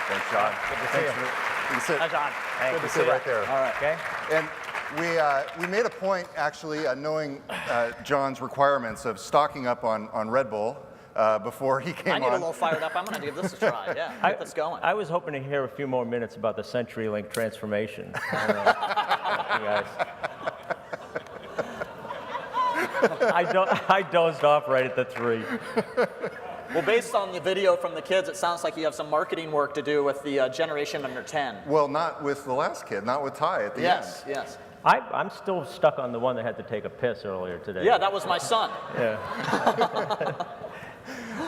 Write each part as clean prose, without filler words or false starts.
Thanks, John. Good to see you. You can sit. Hi, John. Hey, Good to sit right there. All right. Okay. And we made a point, actually, knowing John's requirements of stocking up on Red Bull before he came on. I need a little fired up. I'm going to give this a try. Yeah, get this going. I was hoping to hear a few more minutes about the CenturyLink transformation. I don't know about you guys. I dozed off right at the 3. Well, based on the video from the kids, it sounds like you have some marketing work to do with the generation under 10. Well, not with the last kid, not with Ty at the end. Yes. I'm still stuck on the one that had to take a piss earlier today. Yeah, that was my son. Yeah.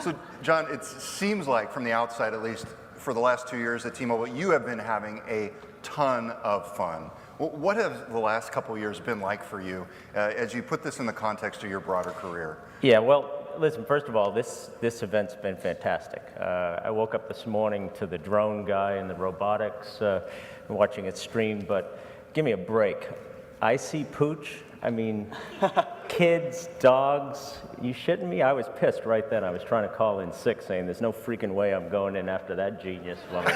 So, John, it seems like from the outside, at least for the last 2 years at T-Mobile, you have been having a ton of fun. What have the last couple of years been like for you as you put this in the context of your broader career? Yeah, well, listen, first of all, this event's been fantastic. I woke up this morning to the drone guy and the robotics, watching it stream, but give me a break. I see pooch. I mean, kids, dogs, you shitting me? I was pissed right then. I was trying to call in sick saying there's no freaking way I'm going in after that genius woman.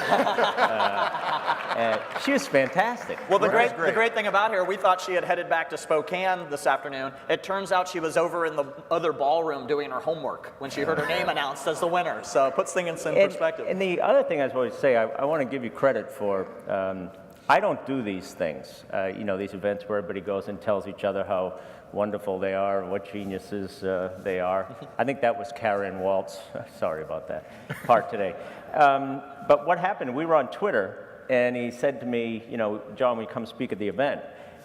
She was fantastic. Well, the great thing about her, we thought she had headed back to Spokane this afternoon. It turns out she was over in the other ballroom doing her homework when she heard her name announced as the winner. So it puts things in perspective. And the other thing I was going to say, I want to give you credit for, I don't do these things, these events where everybody goes and tells each other how wonderful they are, what geniuses they are. I think that was Karen Walt's, sorry about that, part today. But what happened, we were on Twitter, and he said to me, John, will you come speak at the event?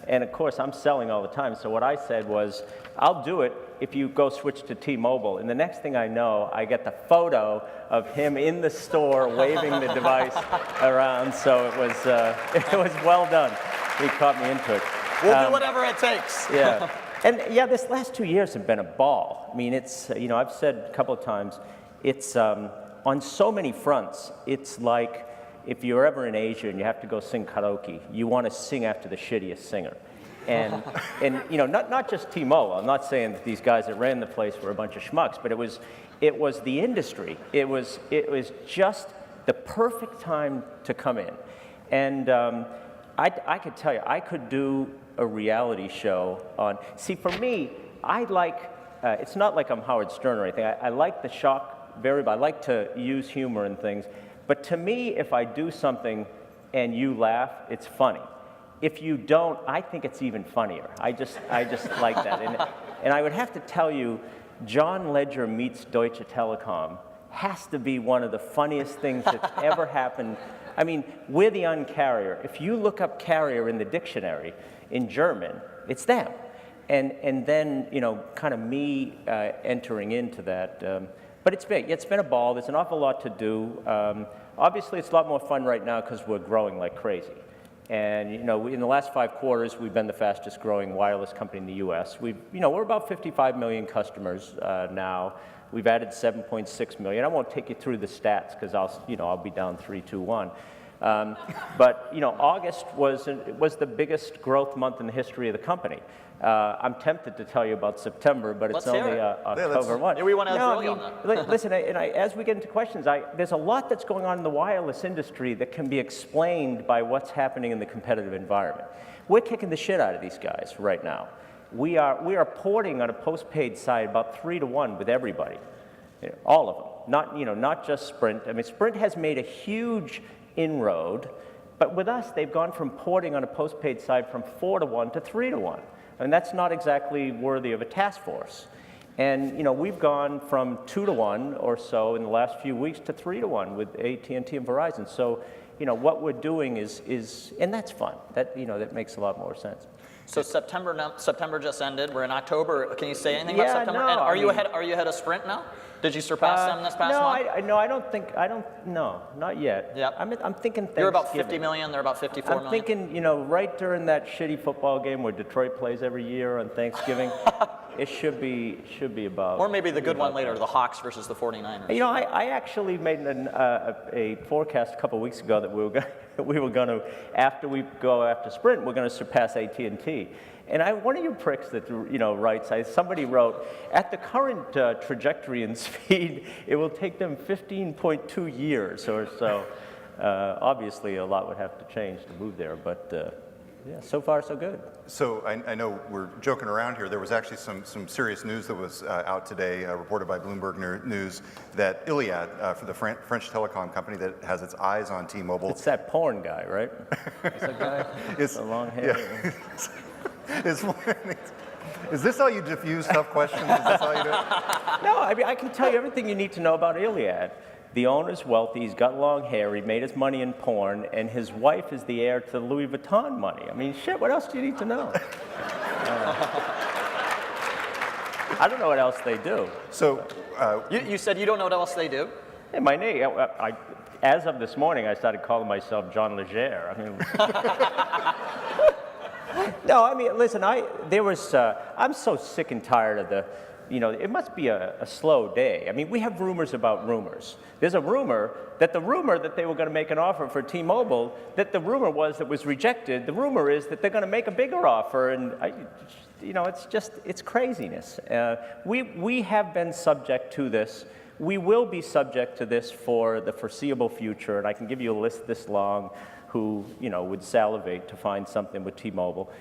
And of course, I'm selling all the time, so what I said was, I'll do it if you go switch to T-Mobile. And the next thing I know, I get the photo of him in the store waving the device around, so it was well done. He caught me into it. We'll do whatever it takes. Yeah. And yeah, this last 2 years have been a ball. I mean, it's, I've said a couple of times, it's on so many fronts, it's like if you're ever in Asia and you have to go sing karaoke, you want to sing after the shittiest singer. And not just T-Mobile. I'm not saying that these guys that ran the place were a bunch of schmucks, but it was the industry. It was just the perfect time to come in. And I could tell you, I could do a reality show on. See, for me, I like. It's not like I'm Howard Stern or anything. I like the shock variable. I like to use humor and things. But to me, if I do something and you laugh, it's funny. If you don't, I think it's even funnier. I just like that. And I would have to tell you, John Ledger meets Deutsche Telekom has to be one of the funniest things that's ever happened. I mean, we're the Un-carrier. If you look up carrier in the dictionary in German, it's them. And then, kind of me entering into that. But it's been a ball. There's an awful lot to do. Obviously, it's a lot more fun right now because we're growing like crazy. And in the last 5 quarters, we've been the fastest growing wireless company in the U.S. We're about 55 million customers now. We've added 7.6 million. I won't take you through the stats because I'll be down 3, 2, 1. But August was the biggest growth month in the history of the company. I'm tempted to tell you about September, but it's only October 1. Yeah, we want to drill you on that. Listen, as we get into questions, there's a lot that's going on in the wireless industry that can be explained by what's happening in the competitive environment. We're kicking the shit out of these guys right now. We are porting on a postpaid side about 3 to 1 with everybody, all of them. Not just Sprint. I mean, Sprint has made a huge inroad, but with us, they've gone from porting on a postpaid side from 4 to 1 to 3 to 1. And that's not exactly worthy of a task force. And we've gone from 2 to 1 or so in the last few weeks to 3 to 1 with AT&T and Verizon. So what we're doing is and that's fun. That makes a lot more sense. So September just ended. We're in October. Can you say anything about September? No, and are you ahead of Sprint now? Did you surpass them this past month? No, not yet. Yep. I'm thinking Thanksgiving. You're about 50 million, they're about 54 million. I'm thinking, right during that shitty football game where Detroit plays every year on Thanksgiving, it should be about. Or maybe the good one later, the Hawks versus the 49ers. I actually made a forecast a couple of weeks ago that we were going to, after we go after Sprint, we're going to surpass AT&T. And one of you pricks that writes, somebody wrote, at the current trajectory and speed, it will take them 15.2 years or so. Obviously, a lot would have to change to move there, but yeah, so far so good. So I know we're joking around here. There was actually some serious news that was out today, reported by Bloomberg News, that Iliad, for the French telecom company that has its eyes on T-Mobile. It's that porn guy, right? It's that guy with the long hair. Yeah. Is this how you diffuse tough questions? Is this how you do it? No, I mean, I can tell you everything you need to know about Iliad. The owner's wealthy, he's got long hair, he made his money in porn, and his wife is the heir to the Louis Vuitton money. I mean, shit, what else do you need to know? I don't know what else they do. So, You said you don't know what else they do? Hey, my name, as of this morning, I started calling myself John Legere. I mean, no, I mean, listen, I'm so sick and tired of it must be a slow day. I mean, we have rumors about rumors. There's a rumor that they were going to make an offer for T-Mobile, that the rumor was that was rejected. The rumor is that they're going to make a bigger offer, and it's craziness. We have been subject to this. We will be subject to this for the foreseeable future, and I can give you a list this long who would salivate to find something with T-Mobile.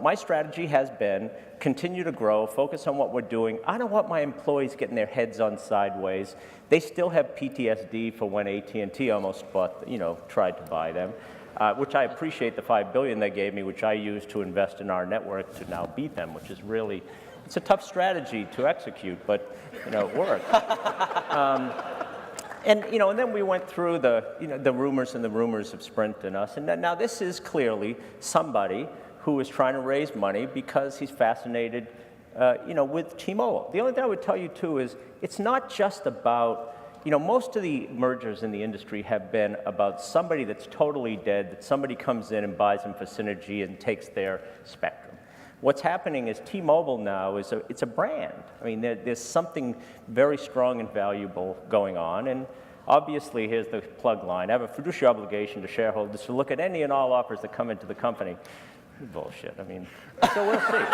My strategy has been continue to grow, focus on what we're doing. I don't want my employees getting their heads on sideways. They still have PTSD for when AT&T almost tried to buy them, which I appreciate the $5 billion they gave me, which I used to invest in our network to now beat them, which is really, it's a tough strategy to execute, but it worked. And then we went through the rumors and the rumors of Sprint and us, and now this is clearly somebody who is trying to raise money because he's fascinated, with T-Mobile. The only thing I would tell you too is it's not just about, most of the mergers in the industry have been about somebody that's totally dead, that somebody comes in and buys them for synergy and takes their spectrum. What's happening is T-Mobile now it's a brand. I mean, there's something very strong and valuable going on, and obviously, here's the plug line. I have a fiduciary obligation to shareholders to look at any and all offers that come into the company. Bullshit. I mean, so we'll see.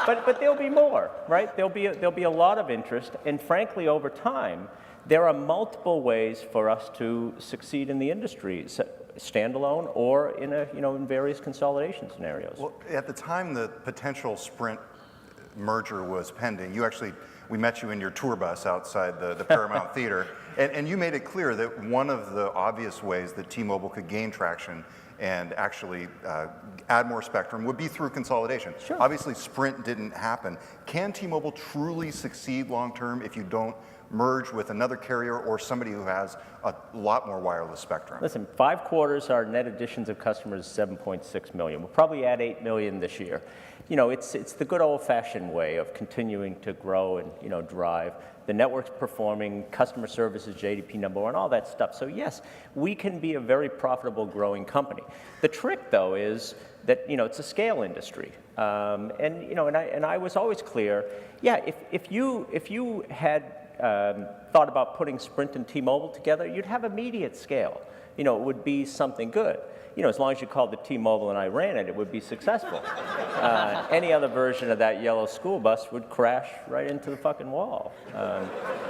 But there'll be more, right? There'll be a lot of interest, and frankly, over time, there are multiple ways for us to succeed in the industry, standalone or in various consolidation scenarios. Well, at the time the potential Sprint merger was pending, we met you in your tour bus outside the Paramount Theater, and you made it clear that one of the obvious ways that T-Mobile could gain traction and actually add more spectrum would be through consolidation. Sure. Obviously, Sprint didn't happen. Can T-Mobile truly succeed long-term if you don't merge with another carrier or somebody who has a lot more wireless spectrum? Listen, 5 quarters, our net additions of customers is 7.6 million. We'll probably add 8 million this year. It's the good old-fashioned way of continuing to grow and drive. The network's performing, customer service is JDP #1, all that stuff. So yes, we can be a very profitable, growing company. The trick, though, is that it's a scale industry, and I was always clear. Yeah, if you had thought about putting Sprint and T-Mobile together, you'd have immediate scale. It would be something good. As long as you called it T-Mobile and I ran it, it would be successful. Any other version of that yellow school bus would crash right into the fucking wall.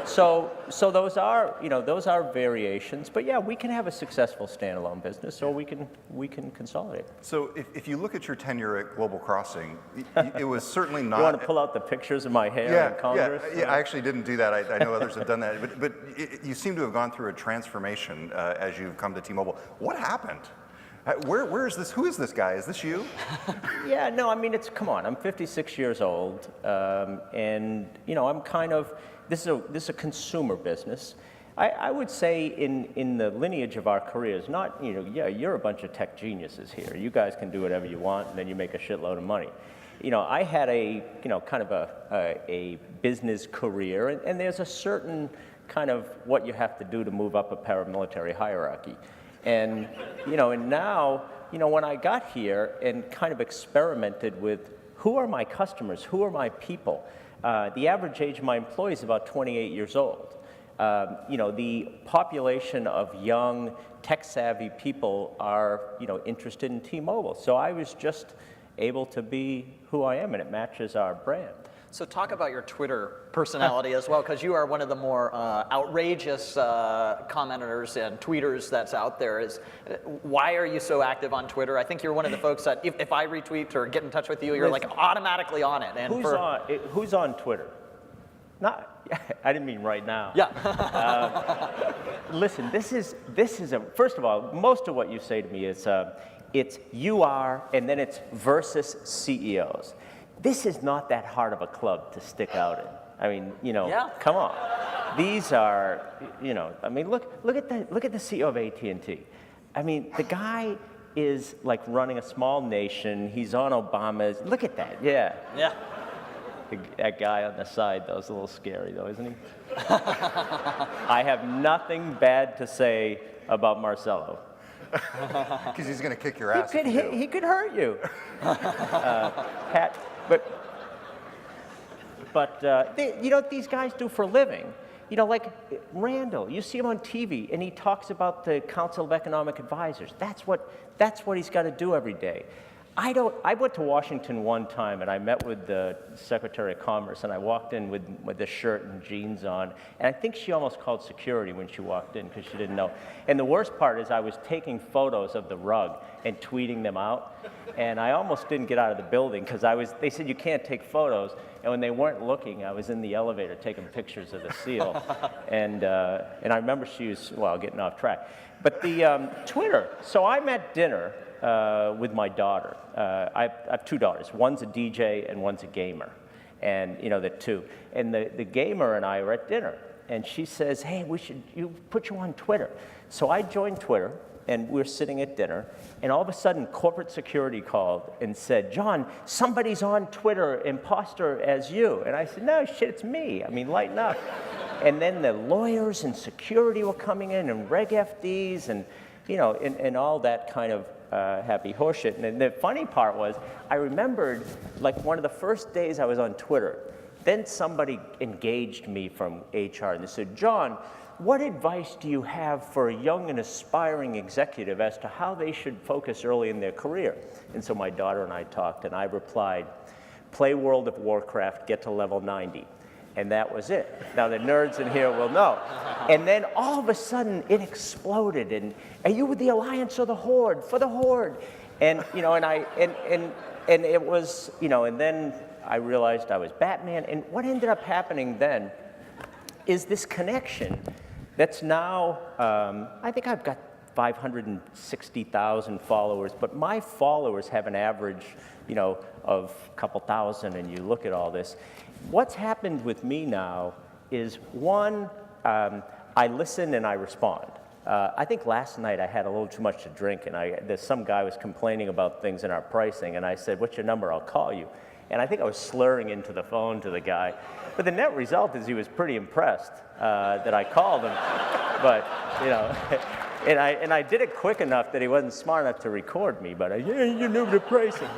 So those are variations. But yeah, we can have a successful standalone business, or we can consolidate. So if you look at your tenure at Global Crossing, it was certainly not. You want to pull out the pictures of my hair in Congress? Yeah, I actually didn't do that. I know others have done that. But you seem to have gone through a transformation as you've come to T-Mobile. What happened? Where is this? Who is this guy? Is this you? Yeah, no, I mean, come on, I'm 56 years old, and I'm kind of, this is a consumer business. I would say in the lineage of our careers, not, yeah, you're a bunch of tech geniuses here. You guys can do whatever you want, and then you make a shitload of money. I had kind of a business career, and there's a certain kind of what you have to do to move up a paramilitary hierarchy. And, and now, when I got here and kind of experimented with who are my customers, who are my people, the average age of my employees is about 28 years old. The population of young, tech-savvy people are, interested in T-Mobile. So I was just able to be who I am, and it matches our brand. So talk about your Twitter personality as well, because you are one of the more outrageous commenters and tweeters that's out there. Why are you so active on Twitter? I think you're one of the folks that if I retweet or get in touch with you, you're like automatically on it. And who's on Twitter? Not, I didn't mean right now. Yeah. Listen, this is first of all, most of what you say to me is it's you are, and then it's versus CEOs. This is not that hard of a club to stick out in. I mean, come on. These are, I mean, look at the CEO of AT&T. I mean, the guy is like running a small nation. He's on Obama's. Look at that. Yeah. Yeah. That guy on the side, though, is a little scary, though, isn't he? I have nothing bad to say about Marcelo. Because he's going to kick your ass. He could hurt you. Pat, but you know what these guys do for a living? Like Randall, you see him on TV, and he talks about the Council of Economic Advisors. That's what he's got to do every day. I went to Washington one time, and I met with the Secretary of Commerce, and I walked in with this shirt and jeans on, and I think she almost called security when she walked in because she didn't know. And the worst part is I was taking photos of the rug and tweeting them out, and I almost didn't get out of the building because they said you can't take photos, and when they weren't looking, I was in the elevator taking pictures of the seal, and I remember she was, getting off track. But the Twitter, so I'm at dinner with my daughter. I have two daughters. One's a DJ and one's a gamer, and the two. And the gamer and I are at dinner, and she says, "Hey, you put you on Twitter." So I joined Twitter, and we're sitting at dinner, and all of a sudden, corporate security called and said, "John, somebody's on Twitter, imposter as you." And I said, "No, shit, it's me. I mean, lighten up." And then the lawyers and security were coming in, and Reg FDs, and and all that kind of happy horseshit. And the funny part was, I remembered, like, one of the first days I was on Twitter, then somebody engaged me from HR, and they said, "John, what advice do you have for a young and aspiring executive as to how they should focus early in their career?" And so my daughter and I talked, and I replied, "Play World of Warcraft, get to level 90. And that was it. Now the nerds in here will know. And then all of a sudden it exploded. And are you with the Alliance or the Horde? For the Horde. And and it was, and then I realized I was Batman. And what ended up happening then is this connection that's now, I think I've got 560,000 followers, but my followers have an average, of a couple thousand, and you look at all this. What's happened with me now is, one, I listen and I respond. I think last night I had a little too much to drink, and some guy was complaining about things in our pricing, and I said, "What's your number? I'll call you." And I think I was slurring into the phone to the guy. But the net result is he was pretty impressed that I called him. But, and I did it quick enough that he wasn't smart enough to record me, but you knew the pricing.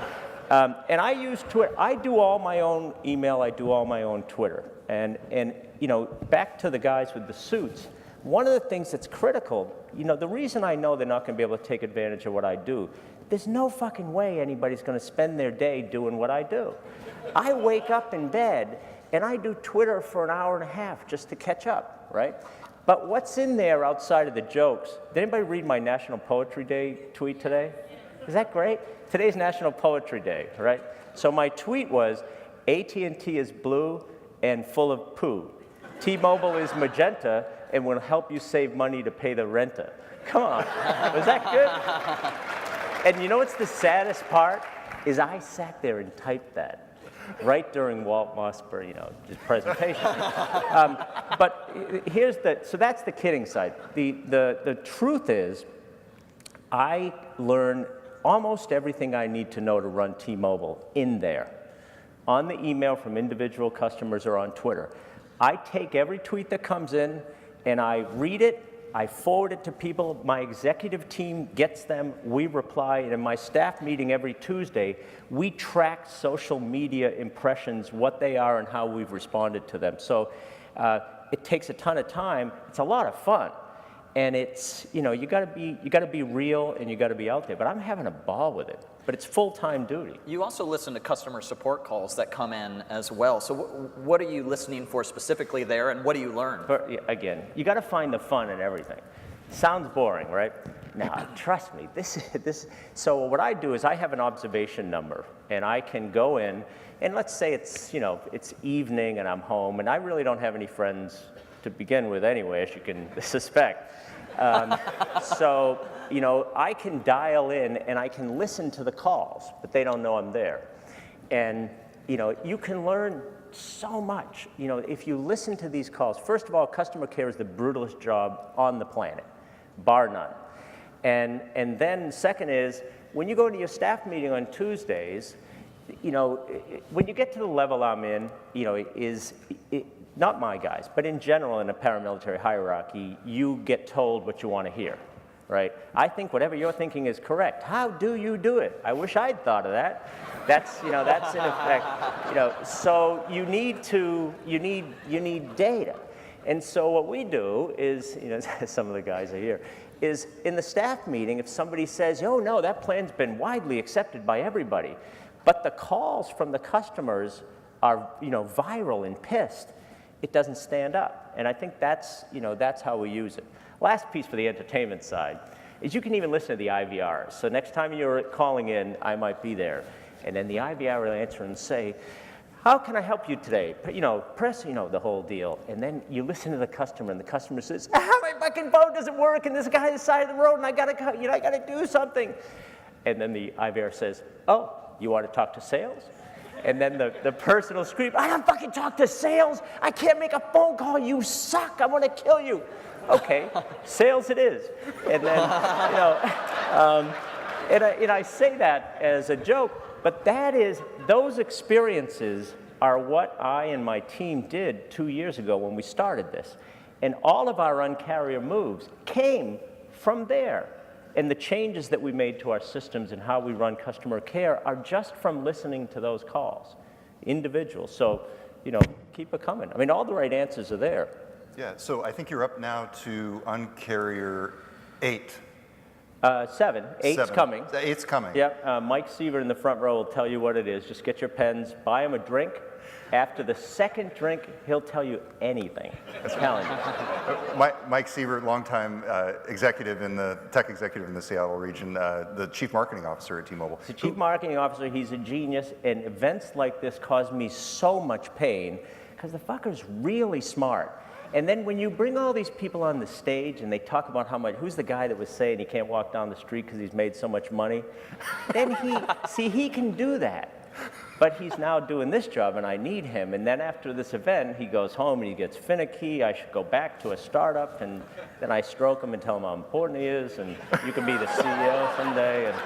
And I use Twitter. I do all my own email. I do all my own Twitter. And back to the guys with the suits, one of the things that's critical, the reason I know they're not going to be able to take advantage of what I do, there's no fucking way anybody's going to spend their day doing what I do. I wake up in bed, and I do Twitter for an hour and a half just to catch up, right? But what's in there outside of the jokes? Did anybody read my National Poetry Day tweet today? Is that great? Today's National Poetry Day, right? So my tweet was, AT&T is blue and full of poo. T-Mobile is magenta and will help you save money to pay the renta. Come on, was that good? And you know what's the saddest part? Is I sat there and typed that right during Walt Mossberg, his presentation. But so that's the kidding side. The truth is, I learn almost everything I need to know to run T-Mobile in there, on the email from individual customers or on Twitter. I take every tweet that comes in and I read it, I forward it to people, my executive team gets them, we reply, and in my staff meeting every Tuesday, we track social media impressions, what they are and how we've responded to them. So it takes a ton of time, it's a lot of fun. And it's, you gotta be real and you gotta be out there. But I'm having a ball with it. But it's full-time duty. You also listen to customer support calls that come in as well. So what are you listening for specifically there, and what do you learn? Again, you gotta find the fun in everything. Sounds boring, right? Now, trust me, so what I do is I have an observation number, and I can go in, and let's say it's evening and I'm home, and I really don't have any friends to begin with anyway, as you can suspect. So, I can dial in and I can listen to the calls, but they don't know I'm there. And, you can learn so much. If you listen to these calls, first of all, customer care is the brutalest job on the planet, bar none. And then second is, when you go to your staff meeting on Tuesdays, when you get to the level I'm in, not my guys, but in general in a paramilitary hierarchy, you get told what you want to hear, right? I think whatever you're thinking is correct. How do you do it? I wish I'd thought of that. That's in effect, so you need data. And so what we do is, some of the guys are here, is in the staff meeting, if somebody says, oh no, that plan's been widely accepted by everybody, but the calls from the customers are, viral and pissed, it doesn't stand up. And I think that's how we use it. Last piece for the entertainment side is you can even listen to the IVRs. So next time you're calling in, I might be there. And then the IVR will answer and say, how can I help you today? Press, the whole deal. And then you listen to the customer, and the customer says, my fucking phone doesn't work, and this guy on the side of the road, and I gotta do something. And then the IVR says, oh, you want to talk to sales? And then the person will scream, I don't fucking talk to sales. I can't make a phone call. You suck. I want to kill you. Okay, sales it is. And then, and I say that as a joke, but those experiences are what I and my team did 2 years ago when we started this. And all of our uncarrier moves came from there. And the changes that we made to our systems and how we run customer care are just from listening to those calls, individuals. So, keep it coming. I mean, all the right answers are there. Yeah, so I think you're up now to uncarrier 8. 7. 8's coming. 8's coming. Yep. Mike Sievert in the front row will tell you what it is. Just get your pens, buy him a drink. After the second drink, he'll tell you anything. I'm telling you. Mike Sievert, longtime tech executive in the Seattle region, the chief marketing officer at T-Mobile. The chief marketing officer, he's a genius, and events like this cause me so much pain because the fucker's really smart. And then when you bring all these people on the stage and they talk about who's the guy that was saying he can't walk down the street because he's made so much money? Then he can do that. But he's now doing this job and I need him. And then after this event, he goes home and he gets finicky. I should go back to a startup, and then I stroke him and tell him how important he is, and you can be the CEO someday. And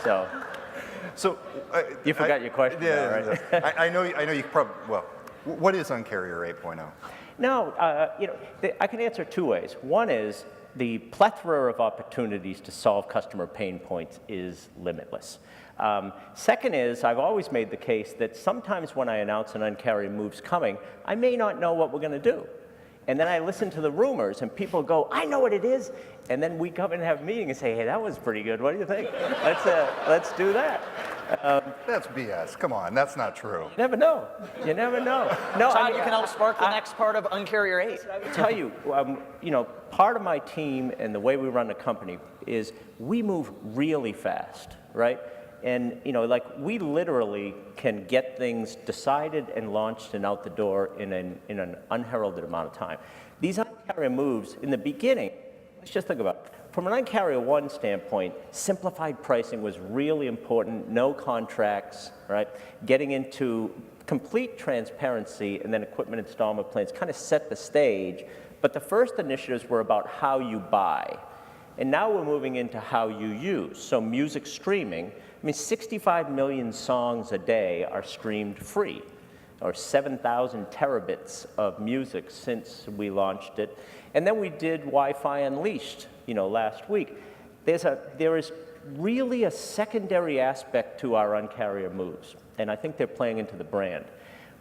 so you forgot your question, yeah, now, right? I know you probably, well, what is Uncarrier 8.0? No, I can answer two ways. One is the plethora of opportunities to solve customer pain points is limitless. Second is, I've always made the case that sometimes when I announce an Uncarrier move's coming, I may not know what we're going to do. And then I listen to the rumors, and people go, I know what it is. And then we come and have a meeting and say, hey, that was pretty good. What do you think? Let's do that. That's BS. Come on, that's not true. You never know. You never know. No, Todd, you can help spark the next part of Uncarrier 8. I will tell you, part of my team and the way we run the company is we move really fast, right? And we literally can get things decided and launched and out the door in an unheralded amount of time. These Uncarrier moves, in the beginning, let's just think about it. From an Uncarrier 1 standpoint, simplified pricing was really important, no contracts, right? Getting into complete transparency and then equipment installment plans kind of set the stage. But the first initiatives were about how you buy. And now we're moving into how you use. So music streaming, 65 million songs a day are streamed free, or 7,000 terabits of music since we launched it. And then we did Wi-Fi Unleashed, last week. There is really a secondary aspect to our Uncarrier moves, and I think they're playing into the brand.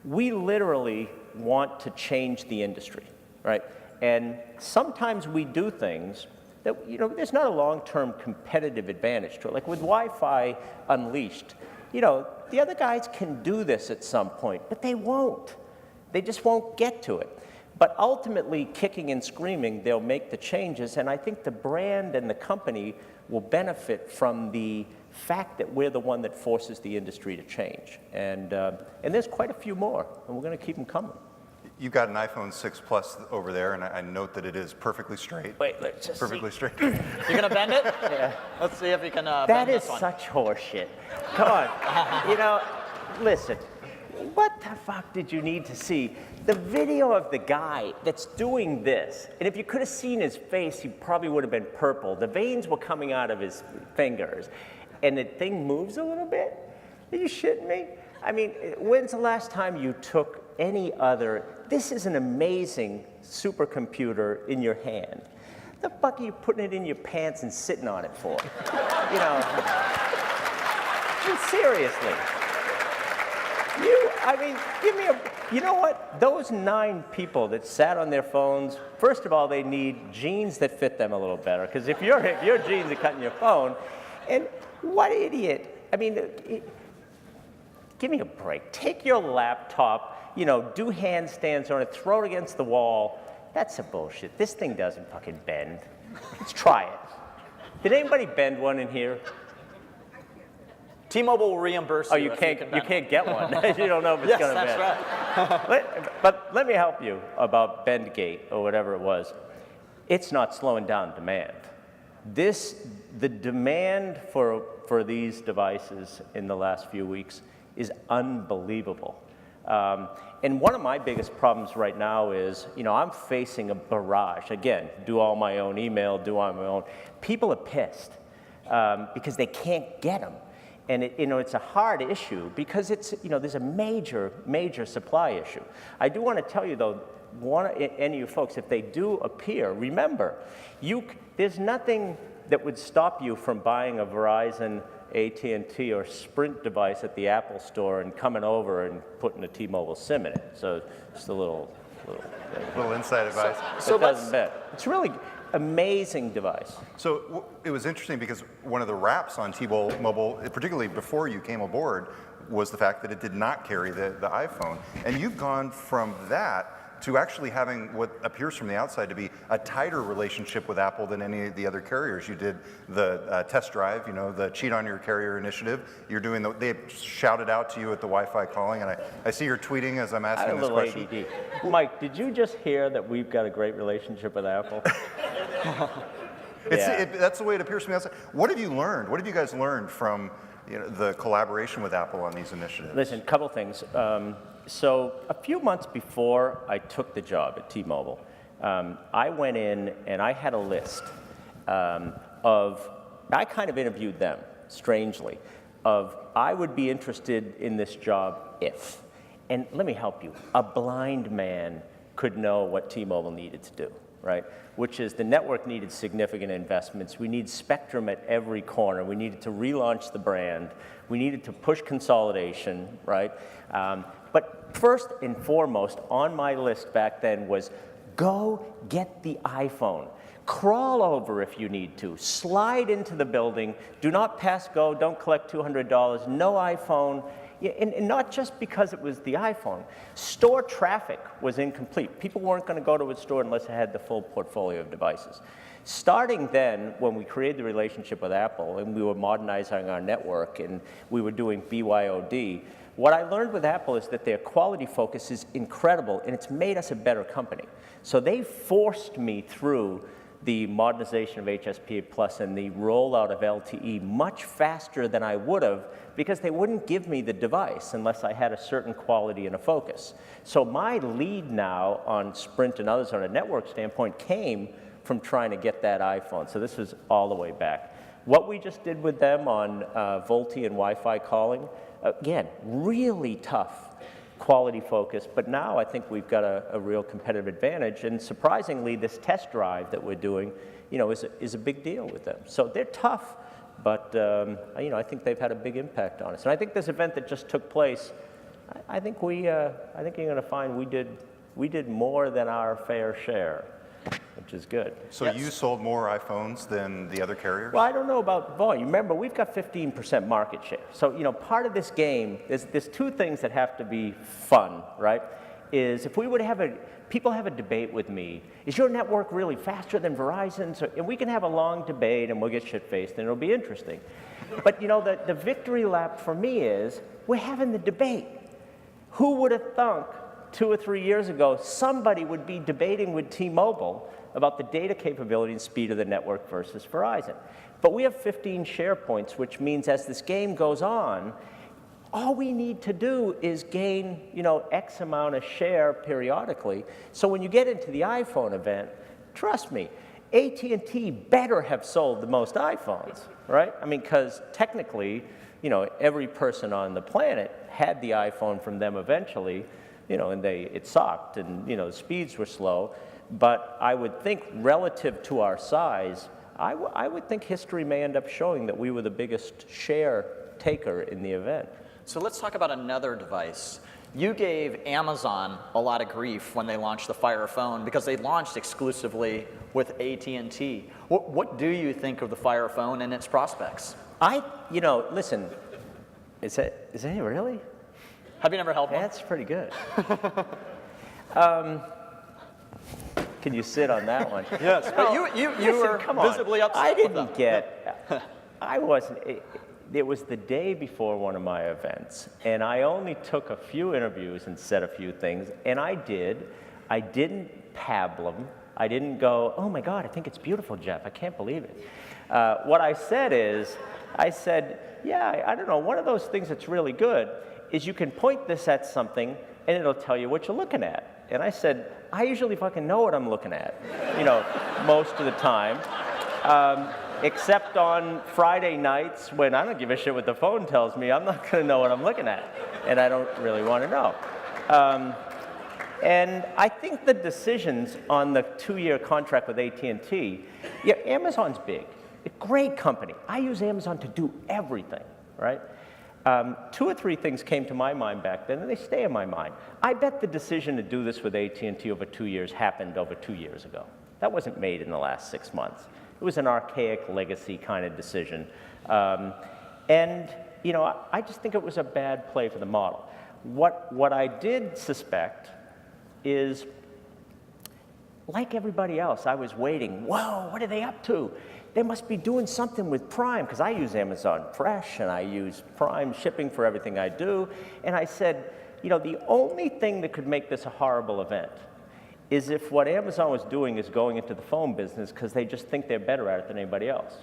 We literally want to change the industry, right? And sometimes we do things that, there's not a long-term competitive advantage to it. Like with Wi-Fi Unleashed, the other guys can do this at some point, but they won't. They just won't get to it. But ultimately, kicking and screaming, they'll make the changes, and I think the brand and the company will benefit from the fact that we're the one that forces the industry to change. And there's quite a few more, and we're going to keep them coming. You've got an iPhone 6 Plus over there, and I note that it is perfectly straight. Wait, let's just Perfectly see. straight. You gonna bend it? Yeah. Let's see if you can That bend is this one. such horseshit. Come on. Listen, what the fuck did you need to see? The video of the guy that's doing this, and if you could have seen his face, he probably would have been purple. The veins were coming out of his fingers, and the thing moves a little bit. Are you shitting me? I mean, when's the last time you took any other? This is an amazing supercomputer in your hand. The fuck are you putting it in your pants and sitting on it for? Seriously. Give me you know what? Those 9 people that sat on their phones, first of all, they need jeans that fit them a little better, because if your jeans are cutting your phone, and what idiot, give me a break. Take your laptop, do handstands on it, throw it against the wall. That's some bullshit. This thing doesn't fucking bend. Let's try it. Did anybody bend one in here? T-Mobile will reimburse you. You if can't. can You bend can't get one. You don't know if it's Yes, going to bend. that's right. But let me help you about Bendgate or whatever it was. It's not slowing down demand. The demand for these devices in the last few weeks is unbelievable. And one of my biggest problems right now is, I'm facing a barrage. Again, do all my own email, do all my own. People are pissed because they can't get them. And it's a hard issue because there's a major supply issue. I do want to tell you though, any of you folks, if they do appear, remember, there's nothing that would stop you from buying a Verizon, AT&T, or Sprint device at the Apple store and coming over and putting a T-Mobile SIM in it. So just a little inside advice. So it doesn't bend. It's really amazing device. So it was interesting because one of the raps on T-Mobile, particularly before you came aboard, was the fact that it did not carry the iPhone. And you've gone from that to actually having what appears from the outside to be a tighter relationship with Apple than any of the other carriers. You did the test drive, the Cheat on Your Carrier initiative. You're doing they shouted out to you at the Wi-Fi calling, and I see you're tweeting as I'm asking this question. ADD. Mike, did you just hear that we've got a great relationship with Apple? That's the way it appears from the outside. What have you learned? What have you guys learned from the collaboration with Apple on these initiatives? Listen, a couple things. So a few months before I took the job at T-Mobile, I went in and I had a list I kind of interviewed them, strangely, of I would be interested in this job if. And let me help you. A blind man could know what T-Mobile needed to do, right? Which is the network needed significant investments. We need spectrum at every corner. We needed to relaunch the brand. We needed to push consolidation, right? But first and foremost on my list back then was go get the iPhone. Crawl over if you need to. Slide into the building. Do not pass go. Don't collect $200. No iPhone. And not just because it was the iPhone. Store traffic was incomplete. People weren't going to go to a store unless it had the full portfolio of devices. Starting then, when we created the relationship with Apple and we were modernizing our network and we were doing BYOD, what I learned with Apple is that their quality focus is incredible and it's made us a better company. So they forced me through the modernization of HSPA Plus and the rollout of LTE much faster than I would have because they wouldn't give me the device unless I had a certain quality and a focus. So my lead now on Sprint and others on a network standpoint came from trying to get that iPhone. So this is all the way back. What we just did with them on VoLTE and Wi-Fi calling, again, really tough quality focus, but now I think we've got a real competitive advantage. And surprisingly, this test drive that we're doing, is a big deal with them. So they're tough, but I think they've had a big impact on us. And I think this event that just took place, I think you're going to find we did more than our fair share which is good. So Yes. you sold more iPhones than the other carriers? Well, I don't know about volume. Remember, we've got 15% market share. So, part of this game, there's two things that have to be fun, right? Is if we would people have a debate with me, is your network really faster than Verizon's? And we can have a long debate and we'll get shit-faced and it'll be interesting. But, the victory lap for me is we're having the debate. Who would have thunk 2 or 3 years ago somebody would be debating with T-Mobile about the data capability and speed of the network versus Verizon? But we have 15 share points, which means as this game goes on, all we need to do is gain, X amount of share periodically. So when you get into the iPhone event, trust me, AT&T better have sold the most iPhones, right? I mean, because technically, every person on the planet had the iPhone from them eventually, and it sucked, and the speeds were slow. But I would think, relative to our size, I would think history may end up showing that we were the biggest share taker in the event. So let's talk about another device. You gave Amazon a lot of grief when they launched the Fire Phone because they launched exclusively with AT&T. What do you think of the Fire Phone and its prospects? Listen, is it really? Have you never held one? That's pretty good. Can you sit on that one? Yes, but you were visibly upset I with them. didn't get, I wasn't, it was the day before one of my events, and I only took a few interviews and said a few things, and I didn't pablum. I didn't go, oh my God, I think it's beautiful, Jeff, I can't believe it. What I said is, yeah, I don't know, one of those things that's really good is you can point this at something and it'll tell you what you're looking at. And I said, I usually fucking know what I'm looking at, most of the time. Except on Friday nights when I don't give a shit what the phone tells me, I'm not gonna know what I'm looking at. And I don't really wanna know. And I think the decisions on the 2-year contract with AT&T, yeah, Amazon's big, a great company. I use Amazon to do everything, right? 2 or 3 things came to my mind back then, and they stay in my mind. I bet the decision to do this with AT&T over 2 years happened over 2 years ago. That wasn't made in the last 6 months. It was an archaic legacy kind of decision. And I just think it was a bad play for the model. What I did suspect is, like everybody else, I was waiting. Whoa, what are they up to? They must be doing something with Prime, because I use Amazon Fresh, and I use Prime shipping for everything I do. And I said, the only thing that could make this a horrible event is if what Amazon was doing is going into the phone business because they just think they're better at it than anybody else.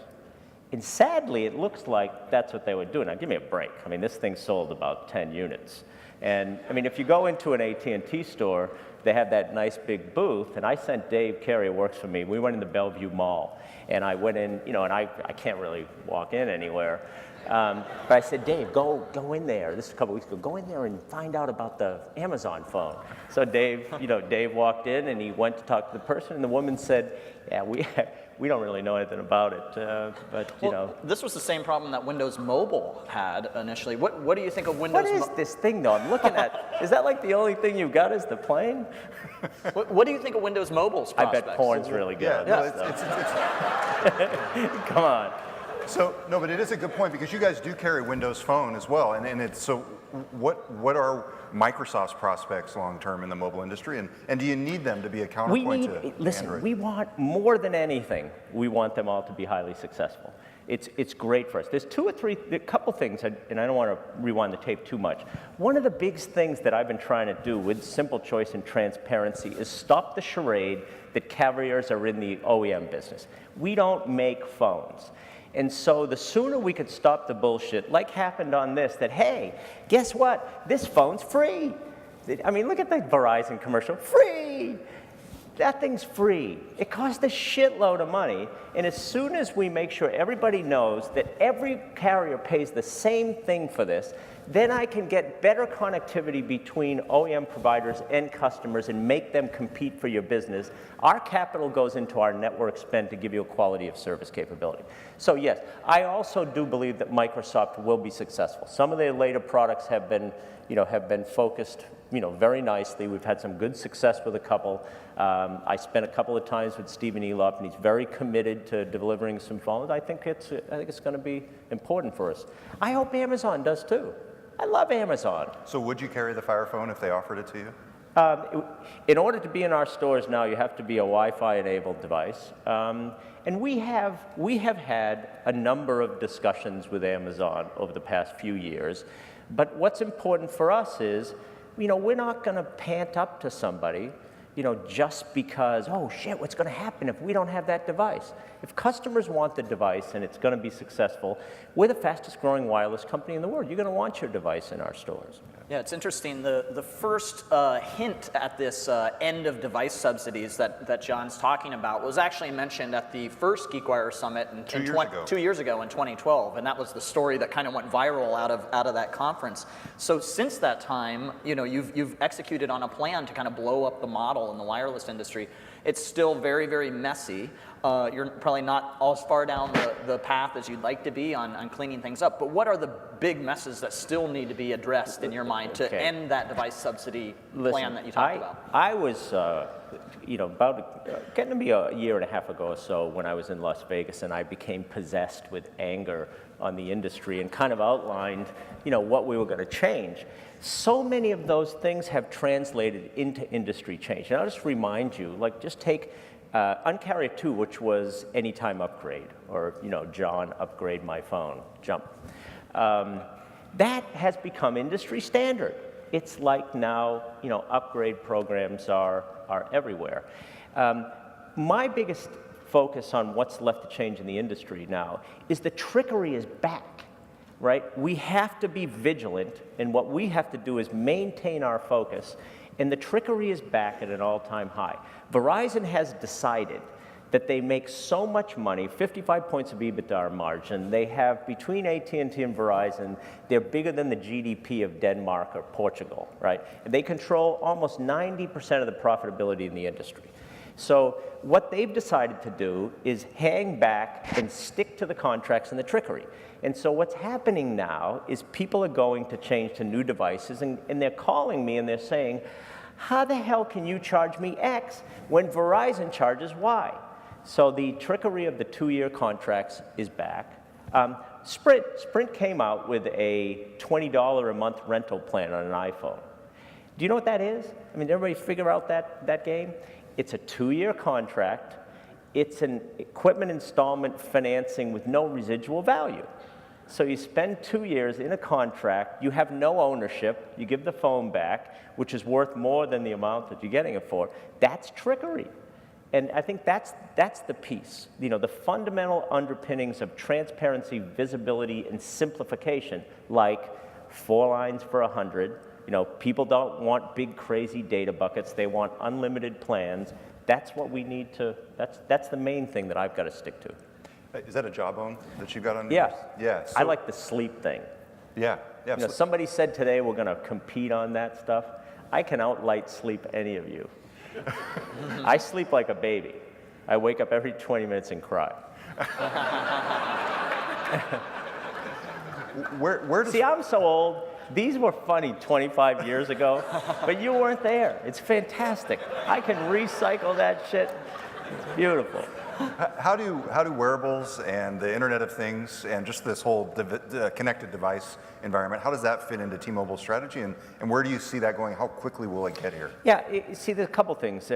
And sadly, it looks like that's what they were doing. Now, give me a break. I mean, this thing sold about 10 units. And I mean, if you go into an AT&T store, they have that nice big booth, and I sent Dave Carey, who works for me, we went in the Bellevue Mall, and I went in, and I can't really walk in anywhere. But I said, Dave, go in there. This is a couple weeks ago. Go in there and find out about the Amazon phone. So Dave, Dave walked in and he went to talk to the person, and the woman said, yeah, we don't really know anything about it, but This was the same problem that Windows Mobile had initially. What do you think of Windows? What is this thing though? I'm looking at. Is that like the only thing you've got is the plane? What do you think of Windows Mobile's prospects? I bet porn's really good. Yeah, it's Come on. So, no, but it is a good point because you guys do carry Windows Phone as well. And it's so what are Microsoft's prospects long term in the mobile industry? And do you need them to be a counterpoint to listen, Android? we want more than anything, we want them all to be highly successful. It's great for us. There's a couple things, and I don't want to rewind the tape too much. One of the big things that I've been trying to do with simple choice and transparency is stop the charade that carriers are in the OEM business. We don't make phones. And so the sooner we could stop the bullshit, like happened on this, that, hey, guess what? This phone's free. I mean, look at the Verizon commercial. Free! That thing's free. It costs a shitload of money. And as soon as we make sure everybody knows that every carrier pays the same thing for this, then I can get better connectivity between OEM providers and customers and make them compete for your business. Our capital goes into our network spend to give you a quality of service capability. So yes, I also do believe that Microsoft will be successful. Some of their later products have been focused very nicely. We've had some good success with a couple. I spent a couple of times with Stephen Eloff, and he's very committed to delivering some phones. I think it's going to be important for us. I hope Amazon does too. I love Amazon. So would you carry the Fire Phone if they offered it to you? In order to be in our stores now, you have to be a Wi-Fi enabled device. And we have had a number of discussions with Amazon over the past few years. But what's important for us is, we're not going to pant up to somebody, just because, oh shit, what's going to happen if we don't have that device? If customers want the device and it's going to be successful, we're the fastest growing wireless company in the world. You're going to want your device in our stores. Yeah, it's interesting. The first hint at this end of device subsidies that John's talking about was actually mentioned at the first GeekWire Summit in 2 years ago in 2012, and that was the story that kind of went viral out of that conference. So since that time, you've executed on a plan to kind of blow up the model in the wireless industry. It's still very, very messy. You're probably not as far down the path as you'd like to be on cleaning things up, but what are the big messes that still need to be addressed in your mind to end that device subsidy plan that you talked about? I was, about getting to be a year and a half ago or so when I was in Las Vegas, and I became possessed with anger on the industry and kind of outlined, what we were going to change. So many of those things have translated into industry change. And I'll just remind you, just take Uncarrier 2, which was anytime upgrade, or, John, upgrade my phone, jump. That has become industry standard. It's like now, upgrade programs are everywhere. My biggest focus on what's left to change in the industry now is the trickery is back, right? We have to be vigilant, and what we have to do is maintain our focus, and the trickery is back at an all-time high. Verizon has decided that they make so much money, 55 points of EBITDA margin. They have, between AT&T and Verizon, they're bigger than the GDP of Denmark or Portugal, right? And they control almost 90% of the profitability in the industry. So what they've decided to do is hang back and stick to the contracts and the trickery. And so what's happening now is people are going to change to new devices, and they're calling me and they're saying, how the hell can you charge me X when Verizon charges Y? So the trickery of the 2-year contracts is back. Sprint came out with a $20 a month rental plan on an iPhone. Do you know what that is? I mean, did everybody figure out that game? It's a 2-year contract. It's an equipment installment financing with no residual value. So you spend 2 years in a contract, you have no ownership, you give the phone back, which is worth more than the amount that you're getting it for. That's trickery. And I think that's the piece. The fundamental underpinnings of transparency, visibility, and simplification, like 4 lines for 100. People don't want big, crazy data buckets. They want unlimited plans. That's what we need to, that's the main thing that I've got to stick to. Is that a jawbone that you've got on? Yeah. Yeah. So, I like the sleep thing. Yeah. Yeah. Somebody said today we're going to compete on that stuff. I can outlight sleep any of you. I sleep like a baby. I wake up every 20 minutes and cry. Where does... See, I'm so old. These were funny 25 years ago, but you weren't there. It's fantastic. I can recycle that shit. It's beautiful. How do wearables and the Internet of Things and just this whole connected device environment, how does that fit into T-Mobile's strategy, and where do you see that going? How quickly will it get here? Yeah, see, there's a couple things.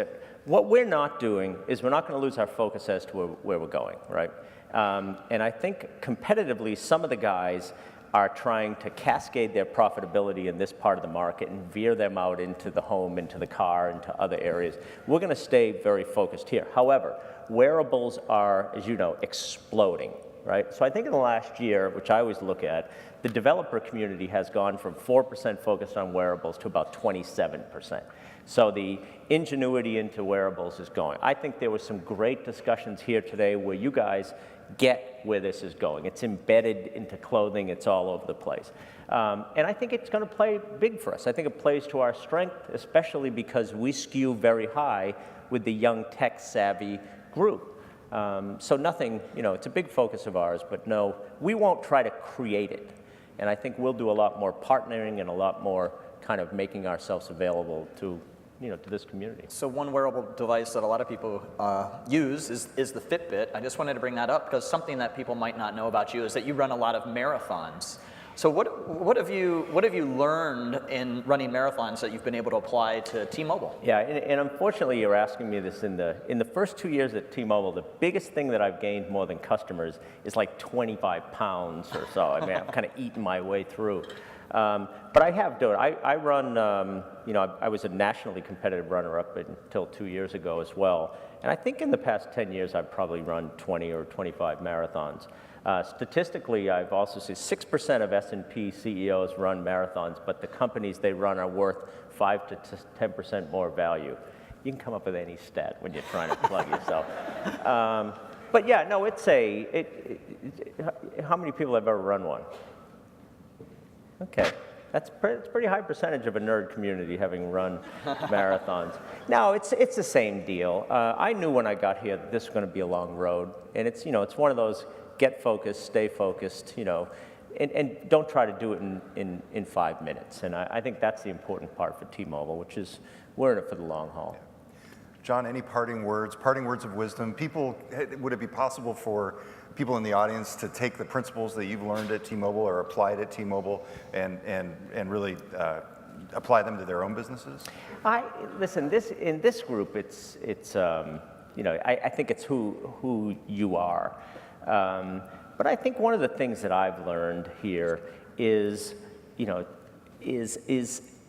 What we're not doing is we're not going to lose our focus as to where we're going, right? And I think competitively, some of the guys are trying to cascade their profitability in this part of the market and veer them out into the home, into the car, into other areas. We're going to stay very focused here. However, wearables are, as you know, exploding, right? So I think in the last year, which I always look at, the developer community has gone from 4% focused on wearables to about 27%. So the ingenuity into wearables is going. I think there were some great discussions here today where you guys get where this is going. It's embedded into clothing. It's all over the place. And I think it's going to play big for us. I think it plays to our strength, especially because we skew very high with the young tech-savvy group. So nothing, it's a big focus of ours, but no, we won't try to create it. And I think we'll do a lot more partnering and a lot more kind of making ourselves available to, to this community. So one wearable device that a lot of people use is the Fitbit. I just wanted to bring that up because something that people might not know about you is that you run a lot of marathons. So what have you learned in running marathons that you've been able to apply to T-Mobile? Yeah, and unfortunately, you're asking me this in the first 2 years at T-Mobile. The biggest thing that I've gained more than customers is like 25 pounds or so. I mean, I've kind of eaten my way through. But I have done it. I run. I was a nationally competitive runner up until 2 years ago as well. And I think in the past 10 years, I've probably run 20 or 25 marathons. Statistically, I've also seen 6% of S&P CEOs run marathons, but the companies they run are worth 5 to 10% more value. You can come up with any stat when you're trying to plug yourself. But yeah, no, how many people have ever run one? Okay, it's a pretty high percentage of a nerd community having run marathons. No, it's the same deal. I knew when I got here that this was going to be a long road, and it's one of those get focused, stay focused, and don't try to do it in 5 minutes. And I think that's the important part for T-Mobile, which is we're in it for the long haul. John, any parting words of wisdom? Would it be possible for people in the audience to take the principles that you've learned at T-Mobile or applied at T-Mobile and really apply them to their own businesses? Listen, in this group, it's I think it's who you are. But I think one of the things that I've learned here is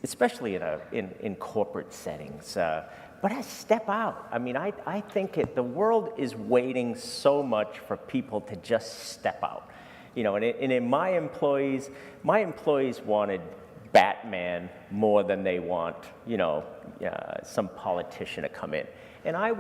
especially in corporate settings. But I step out. I mean, I think the world is waiting so much for people to just step out. And in my employees wanted Batman more than they want, some politician to come in. And I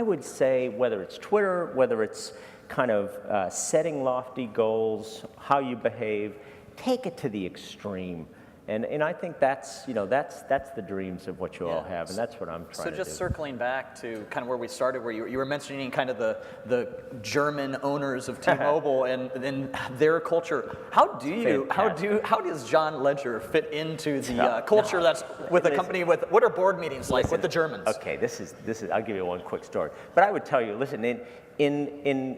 would say, whether it's Twitter, whether it's kind of setting lofty goals, how you behave, take it to the extreme. And I think that's the dreams of what you all have, and that's what I'm trying to do. So just circling back to kind of where we started, where you were mentioning kind of the German owners of T-Mobile and their culture. How does John Ledger fit into the culture that's with a company with what are board meetings like with the Germans? Okay, this is I'll give you one quick story. But I would tell you, listen, in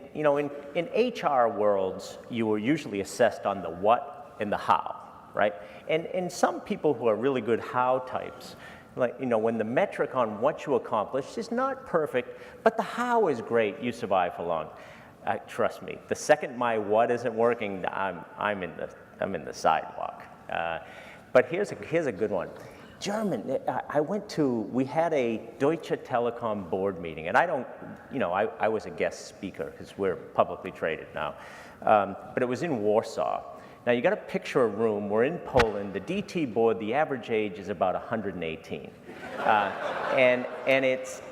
HR worlds, you were usually assessed on the what and the how. Right? And some people who are really good how types, like, when the metric on what you accomplished is not perfect, but the how is great, you survive for long. Trust me, the second my what isn't working, I'm in the sidewalk. But here's a good one. German, we had a Deutsche Telekom board meeting, and I was a guest speaker because we're publicly traded now, but it was in Warsaw. Now you got to picture a room. We're in Poland. The DT board, the average age is about 118, and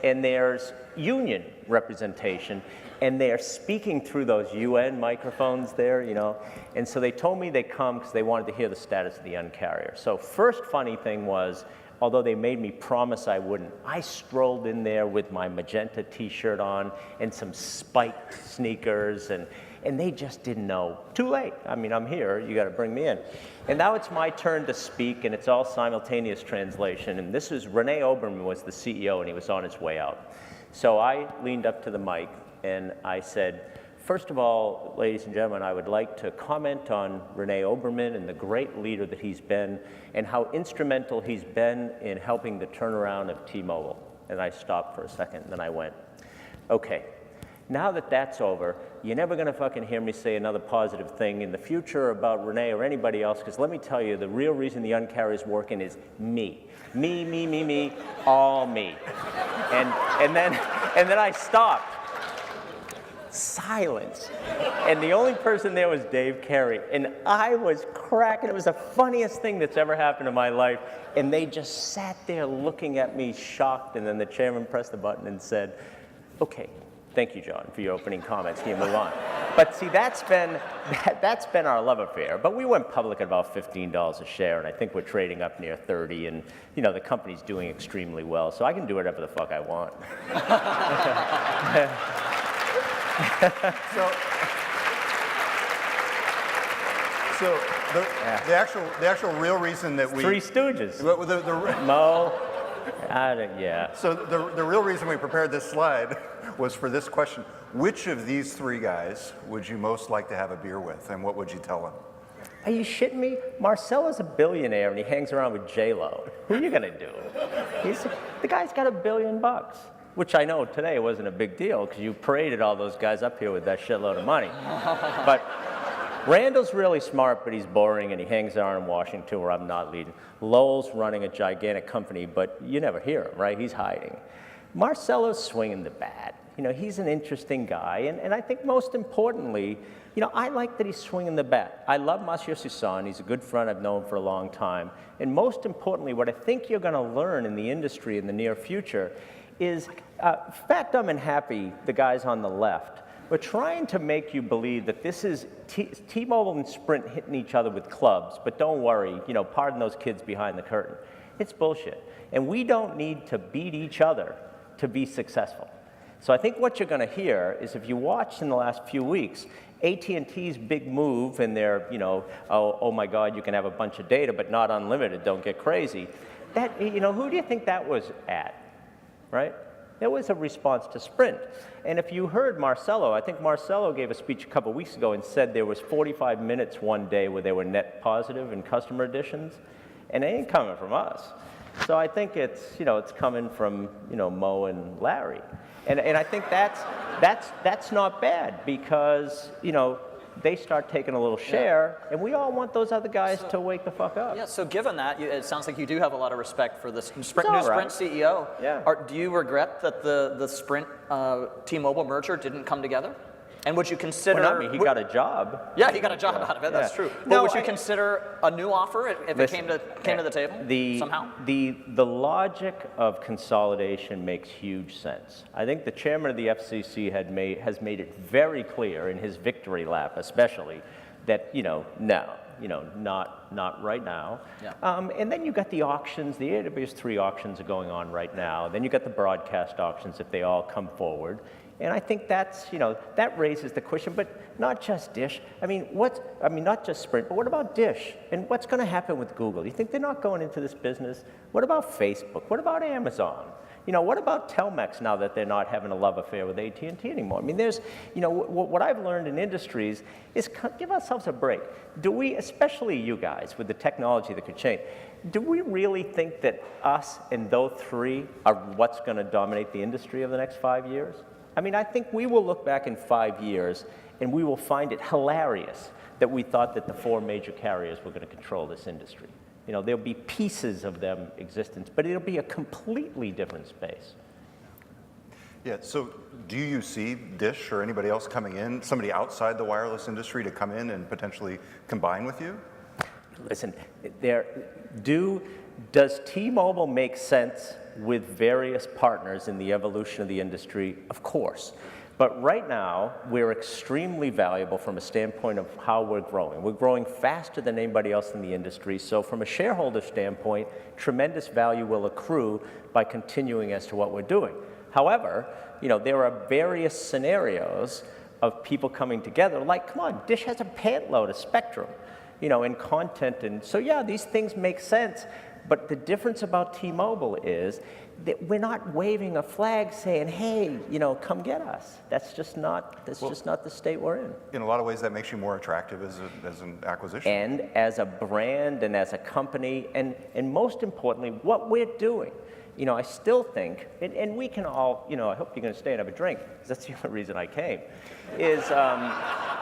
there's union representation, and they're speaking through those UN microphones there, And so they told me they'd come because they wanted to hear the status of the Un-carrier. So first funny thing was, although they made me promise I wouldn't, I strolled in there with my magenta T-shirt on and some spiked sneakers, and they just didn't know. Too late. I mean, I'm here. You got to bring me in. And now it's my turn to speak, and it's all simultaneous translation. And this is Rene Oberman was the CEO, and he was on his way out. So I leaned up to the mic, and I said, first of all, ladies and gentlemen, I would like to comment on Rene Oberman and the great leader that he's been, and how instrumental he's been in helping the turnaround of T-Mobile. And I stopped for a second, and then I went, okay. Now that that's over, you're never going to fucking hear me say another positive thing in the future about Rene or anybody else, because let me tell you, the real reason the Un-carrier is working is me. Me, all me. And then I stopped. Silence. And the only person there was Dave Carey. And I was cracking. It was the funniest thing that's ever happened in my life. And they just sat there looking at me shocked. And then the chairman pressed the button and said, okay. Thank you, John, for your opening comments. Can you move on? But see, that's been our love affair. But we went public at about $15 a share, and I think we're trading up near 30. And the company's doing extremely well, so I can do whatever the fuck I want. So the actual real reason that we Three Stooges. the, Yeah. So the real reason we prepared this slide was for this question. Which of these three guys would you most like to have a beer with, and what would you tell them? Are you shitting me? Marcelo's a billionaire and he hangs around with J-Lo. Who are you gonna do? The guy's got $1 billion, which I know today wasn't a big deal because you paraded all those guys up here with that shitload of money. But Randall's really smart, but he's boring and he hangs around in Washington where I'm not leading. Lowell's running a gigantic company, but you never hear him, right? He's hiding. Marcelo's swinging the bat. You know, he's an interesting guy, and I think most importantly, you know, I like that he's swinging the bat. I love Monsieur Susan. He's a good friend. I've known him for a long time. And most importantly, what I think you're going to learn in the industry in the near future is Fat, Dumb, and Happy, the guys on the left, we're trying to make you believe that this is T-Mobile and Sprint hitting each other with clubs, but don't worry, you know, pardon those kids behind the curtain. It's bullshit. And we don't need to beat each other to be successful. So I think what you're going to hear is if you watched in the last few weeks, AT&T's big move and their, you know, oh my God, you can have a bunch of data, but not unlimited, don't get crazy. That, you know, who do you think that was at, right? It was a response to Sprint. And if you heard Marcelo, I think Marcelo gave a speech a couple weeks ago and said there was 45 minutes one day where they were net positive in customer additions, and it ain't coming from us. So I think it's, you know, it's coming from, you know, Mo and Larry. And I think that's not bad because, you know, they start taking a little share, and we all want those other guys to wake the fuck up. Yeah, so given that, it sounds like you do have a lot of respect for the new Sprint CEO. Yeah. Do you regret that the Sprint T-Mobile merger didn't come together? And would you consider... Well, not me, he got a job. Yeah, he got a job out of it, that's true. But No, would you consider a new offer if it came to the table somehow? The logic of consolidation makes huge sense. I think the chairman of the FCC has made it very clear in his victory lap especially that, you know, no, you know, not right now. Yeah. And then you got the auctions, the AWS3 auctions are going on right now. Then you got the broadcast auctions if they all come forward. And I think that's, you know, that raises the question, but not just Dish. I mean, not just Sprint, but what about Dish? And what's going to happen with Google? You think they're not going into this business? What about Facebook? What about Amazon? You know, what about Telmex now that they're not having a love affair with AT&T anymore? I mean, there's, you know, what I've learned in industries is give ourselves a break. Do we, especially you guys with the technology that could change, do we really think that us and those three are what's going to dominate the industry over the next 5 years? I mean, I think we will look back in 5 years and we will find it hilarious that we thought that the four major carriers were going to control this industry. You know, there'll be pieces of them existence, but it'll be a completely different space. Yeah, so do you see Dish or anybody else coming in, somebody outside the wireless industry to come in and potentially combine with you? Listen, does T-Mobile make sense with various partners in the evolution of the industry? Of course. But right now, we're extremely valuable from a standpoint of how we're growing. We're growing faster than anybody else in the industry. So from a shareholder standpoint, tremendous value will accrue by continuing as to what we're doing. However, you know, there are various scenarios of people coming together. Like, come on, Dish has a pant load of spectrum, you know, in content. And so, yeah, these things make sense. But the difference about T-Mobile is that we're not waving a flag saying, hey, you know, come get us. That's just not the state we're in. In a lot of ways, that makes you more attractive as an acquisition. And as a brand and as a company, and most importantly, what we're doing. You know, I still think, and we can all, you know, I hope you're going to stay and have a drink, because that's the only reason I came, is,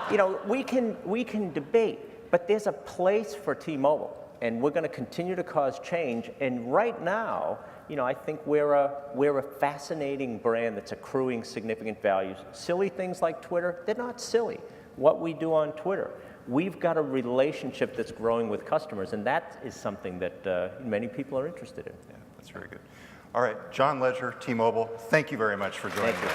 you know, we can debate, but there's a place for T-Mobile. And we're going to continue to cause change. And right now, you know, I think we're a fascinating brand that's accruing significant values. Silly things like Twitter, they're not silly. What we do on Twitter, we've got a relationship that's growing with customers, and that is something that many people are interested in. Yeah, that's very good. All right, John Ledger, T-Mobile, thank you very much for joining us.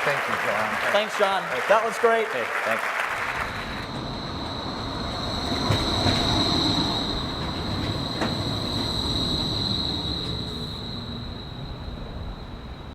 Thank you, John. Thanks, John. That was great. Hey, thanks.